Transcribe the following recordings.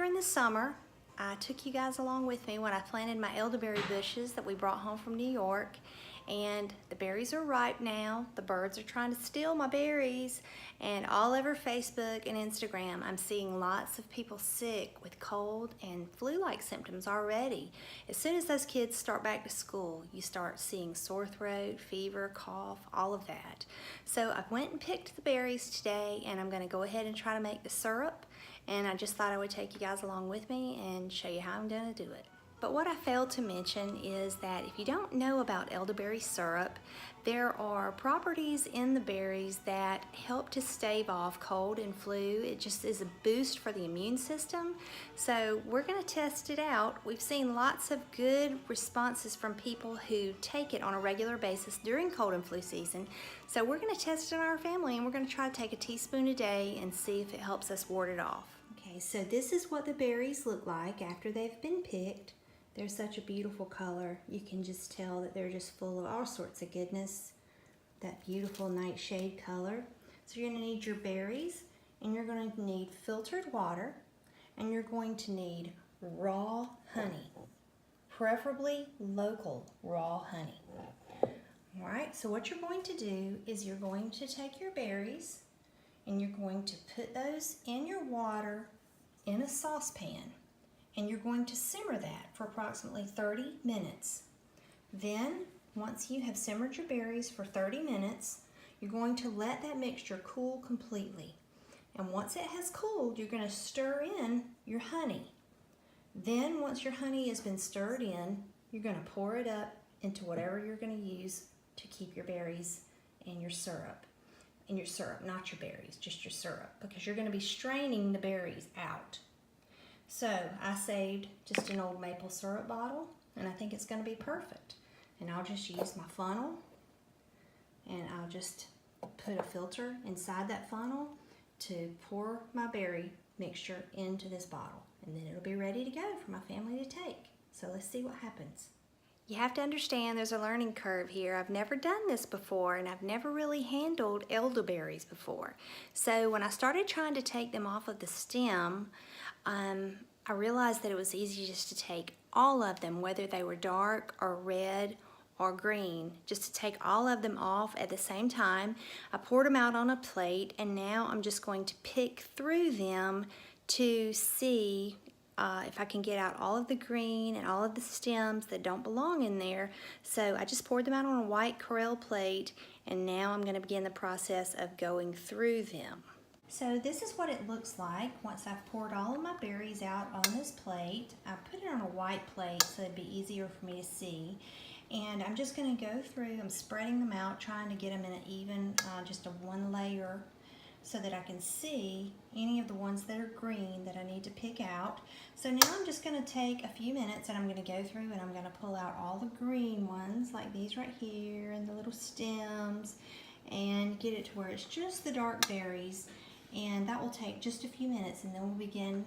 during the summer, I took you guys along with me when I planted my elderberry bushes that we brought home from New York. And the berries are ripe now. The birds are trying to steal my berries. And all over Facebook and Instagram, I'm seeing lots of people sick with cold and flu-like symptoms already. As soon as those kids start back to school, you start seeing sore throat, fever, cough, all of that. So I went and picked the berries today, and I'm gonna go ahead and try to make the syrup. And I just thought I would take you guys along with me and show you how I'm gonna do it. But what I failed to mention is that if you don't know about elderberry syrup, there are properties in the berries that help to stave off cold and flu. It just is a boost for the immune system. So we're gonna test it out. We've seen lots of good responses from people who take it on a regular basis during cold and flu season. So we're gonna test it in our family, and we're gonna try to take a teaspoon a day and see if it helps us ward it off. Okay, so this is what the berries look like after they've been picked. They're such a beautiful color. You can just tell that they're just full of all sorts of goodness. That beautiful nightshade color. So you're gonna need your berries, and you're gonna need filtered water, and you're going to need raw honey, preferably local raw honey. All right, so what you're going to do is you're going to take your berries, and you're going to put those in your water in a saucepan. And you're going to simmer that for approximately 30 minutes. Then, once you have simmered your berries for 30 minutes, you're going to let that mixture cool completely. And once it has cooled, you're going to stir in your honey. Then, once your honey has been stirred in, you're going to pour it up into whatever you're going to use to keep your berries and your syrup. And your syrup, not your berries, just your syrup, because you're going to be straining the berries out. So I saved just an old maple syrup bottle, and I think it's going to be perfect. And I'll just use my funnel, and I'll just put a filter inside that funnel to pour my berry mixture into this bottle. And then it'll be ready to go for my family to take. So let's see what happens. You have to understand there's a learning curve here. I've never done this before, and I've never really handled elderberries before. So when I started trying to take them off of the stem, I realized that it was easy just to take all of them, whether they were dark or red or green, just to take all of them off at the same time. I poured them out on a plate, and now I'm just going to pick through them to see if I can get out all of the green and all of the stems that don't belong in there. So I just poured them out on a white Corelle plate, and now I'm going to begin the process of going through them. So this is what it looks like once I've poured all of my berries out on this plate. I put it on a white plate so it'd be easier for me to see. And I'm just going to go through, I'm spreading them out, trying to get them in an even, just a one layer, so that I can see any of the ones that are green that I need to pick out. So now I'm just going to take a few minutes, and I'm going to go through and I'm going to pull out all the green ones, like these right here, and the little stems, and get it to where it's just the dark berries. And that will take just a few minutes, and then we'll begin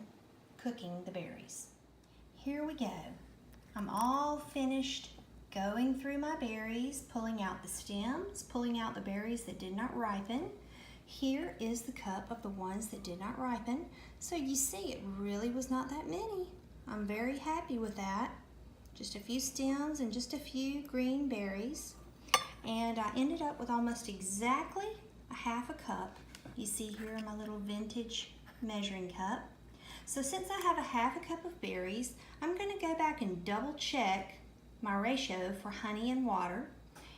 cooking the berries. Here we go. I'm all finished going through my berries, pulling out the stems, pulling out the berries that did not ripen. Here is the cup of the ones that did not ripen. So you see, it really was not that many. I'm very happy with that. Just a few stems and just a few green berries. And I ended up with almost exactly a half a cup. You see here in my little vintage measuring cup. So since I have a half a cup of berries, I'm going to go back and double check my ratio for honey and water.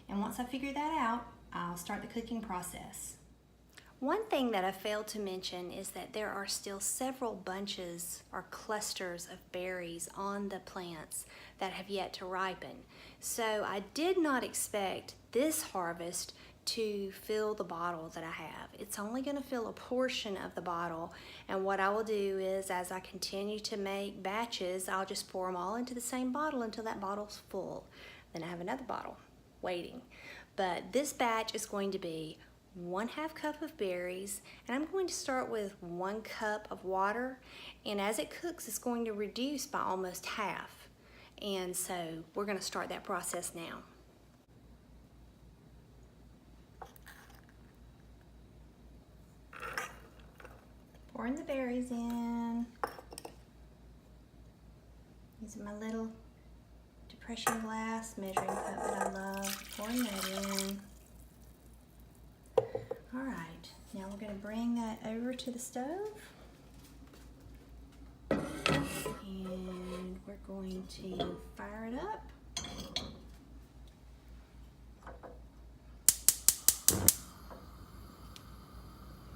And once I figure that out, I'll start the cooking process. One thing that I failed to mention is that there are still several bunches or clusters of berries on the plants that have yet to ripen. So I did not expect this harvest to fill the bottle that I have. It's only going to fill a portion of the bottle, and what I will do is, as I continue to make batches, I'll just pour them all into the same bottle until that bottle's full. Then I have another bottle waiting. But this batch is going to be 1/2 cup of berries, and I'm going to start with 1 cup of water, and as it cooks it's going to reduce by almost half. And so we're going to start that process now. Pouring the berries in. Using my little depression glass measuring cup that I love, pouring that in. All right, now we're going to bring that over to the stove. And we're going to fire it up.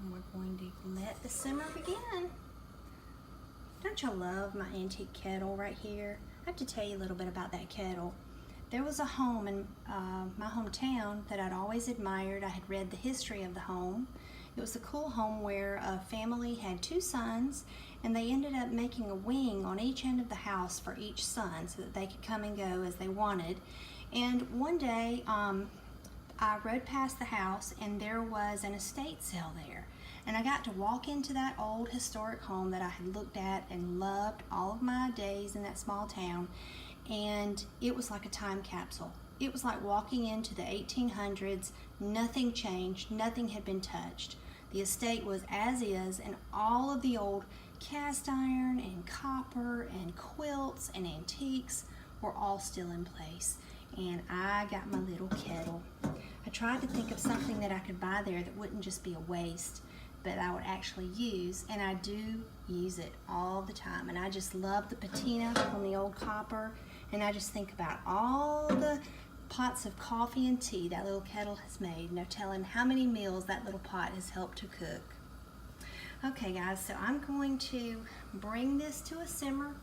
And we're going to let the simmer begin. Don't y'all love my antique kettle right here? I have to tell you a little bit about that kettle. There was a home in my hometown that I'd always admired. I had read the history of the home. It was a cool home where a family had 2 sons, and they ended up making a wing on each end of the house for each son so that they could come and go as they wanted. And one day I rode past the house and there was an estate sale there. And I got to walk into that old historic home that I had looked at and loved all of my days in that small town. And it was like a time capsule. It was like walking into the 1800s. Nothing changed, nothing had been touched. The estate was as is, and all of the old cast iron and copper and quilts and antiques were all still in place. And I got my little kettle. I tried to think of something that I could buy there that wouldn't just be a waste, but I would actually use, and I do use it all the time. And I just love the patina on the old copper, and I just think about all the pots of coffee and tea that little kettle has made. No telling how many meals that little pot has helped to cook. Okay guys, so I'm going to bring this to a simmer,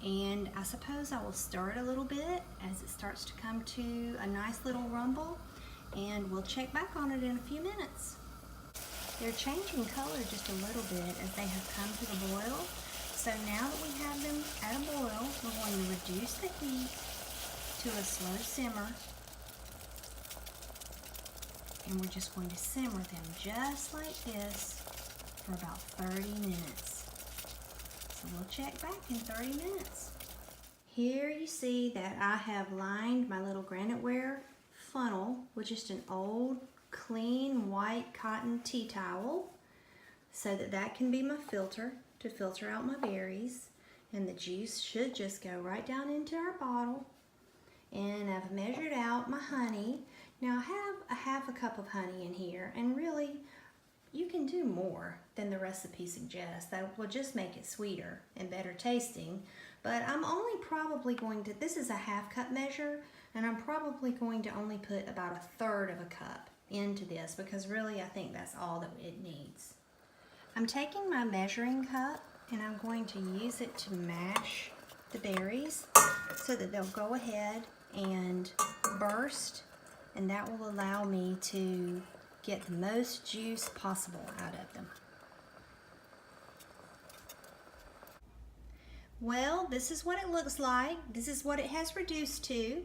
and I suppose I will stir it a little bit as it starts to come to a nice little rumble, and we'll check back on it in a few minutes. They're changing color just a little bit as they have come to the boil. So now that we have them at a boil, we're going to reduce the heat to a slow simmer. And we're just going to simmer them just like this for about 30 minutes. So we'll check back in 30 minutes. Here you see that I have lined my little graniteware funnel with just an old clean white cotton tea towel so that that can be my filter to filter out my berries, and the juice should just go right down into our bottle. And I've measured out my honey. Now I have a half a cup of honey in here, and really you can do more than the recipe suggests. That will just make it sweeter and better tasting, but I'm only probably going to, this is a half cup measure, and I'm probably going to only put about 1/3 of a cup into this, because really I think that's all that it needs. I'm taking my measuring cup and I'm going to use it to mash the berries so that they'll go ahead and burst, and that will allow me to get the most juice possible out of them. Well, this is what it looks like. This is what it has reduced to.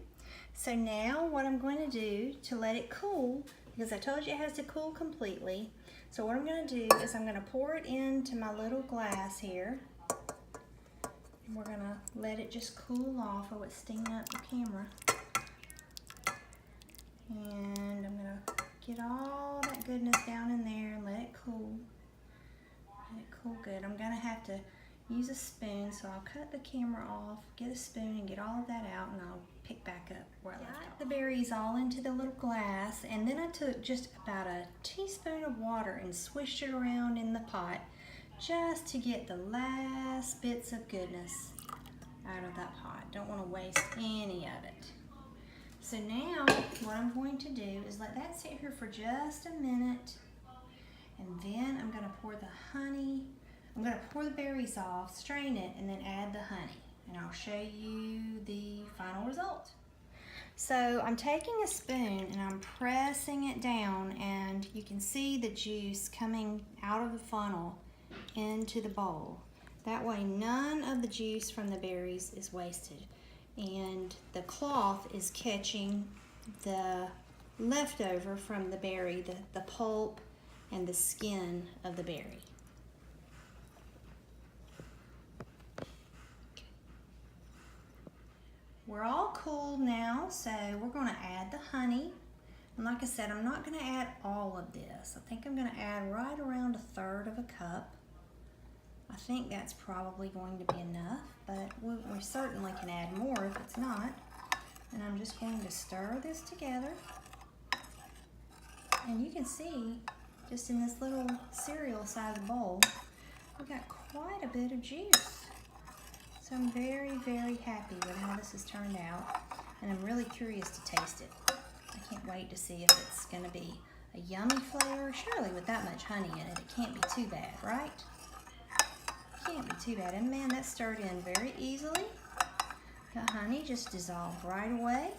So now what I'm going to do to let it cool, because I told you it has to cool completely. So what I'm going to do is I'm going to pour it into my little glass here. And we're going to let it just cool off. Oh, it's stinging up the camera. And I'm going to get all that goodness down in there and let it cool. Let it cool good. I'm going to have to use a spoon, so I'll cut the camera off, get a spoon and get all of that out, and I'll pick back up where I left off. The berries all into the little glass, and then I took just about a teaspoon of water and swished it around in the pot just to get the last bits of goodness out of that pot. Don't want to waste any of it. So now what I'm going to do is let that sit here for just a minute, and then I'm going to pour the honey. I'm going to pour the berries off, strain it, and then add the honey. And I'll show you the final result. So I'm taking a spoon and I'm pressing it down, and you can see the juice coming out of the funnel into the bowl. That way none of the juice from the berries is wasted. And the cloth is catching the leftover from the berry, the pulp and the skin of the berry. We're all cool now, so we're going to add the honey. And like I said, I'm not going to add all of this. I think I'm going to add right around 1/3 of a cup I think that's probably going to be enough, but we certainly can add more if it's not. And I'm just going to stir this together. And you can see, just in this little cereal sized bowl, we've got quite a bit of juice. So I'm very, very happy with how this has turned out. And I'm really curious to taste it. I can't wait to see if it's going to be a yummy flavor. Surely with that much honey in it, it can't be too bad, right? Can't be too bad. And man, that stirred in very easily. The honey just dissolved right away.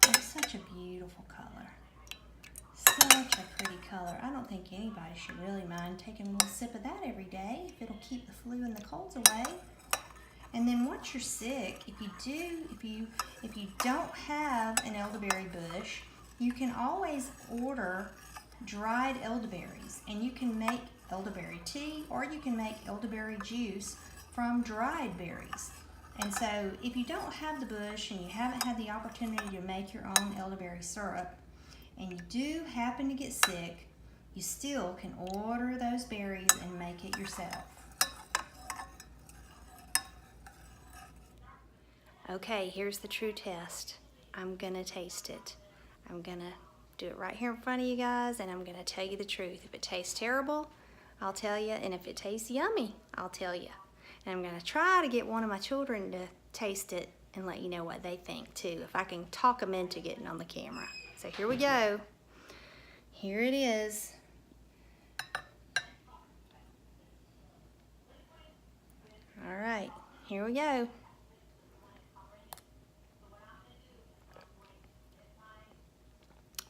It's such a beautiful color. Such a pretty color. I don't think anybody should really mind taking a little sip of that every day if it'll keep the flu and the colds away. And then once you're sick, if you don't have an elderberry bush, you can always order dried elderberries, and you can make elderberry tea, or you can make elderberry juice from dried berries. And so if you don't have the bush and you haven't had the opportunity to make your own elderberry syrup, and you do happen to get sick, you still can order those berries and make it yourself. Okay, here's the true test. I'm gonna taste it. I'm gonna do it right here in front of you guys, and I'm gonna tell you the truth. If it tastes terrible, I'll tell you, and if it tastes yummy, I'll tell you. And I'm gonna try to get one of my children to taste it and let you know what they think too, if I can talk them into getting on the camera. So here we go. Here it is. All right, here we go.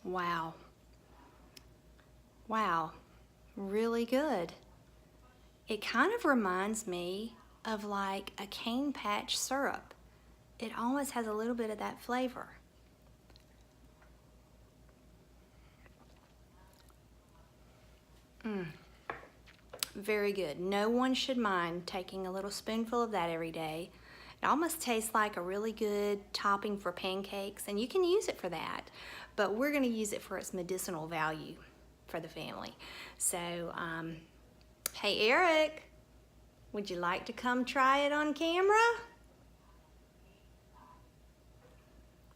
Wow. Wow, really good. It kind of reminds me of like a cane patch syrup. It almost has a little bit of that flavor. Very good. No one should mind taking a little spoonful of that every day. It almost tastes like a really good topping for pancakes, and you can use it for that, but we're going to use it for its medicinal value for the family. So, hey Eric, would you like to come try it on camera?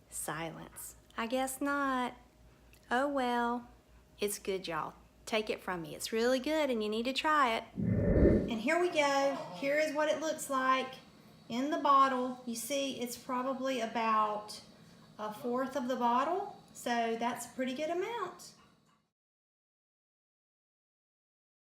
Silence. I guess not. Oh well, it's good, y'all. Take it from me. It's really good and you need to try it. And here we go. Here is what it looks like in the bottle. You see it's probably about 1/4 of the bottle, so that's a pretty good amount.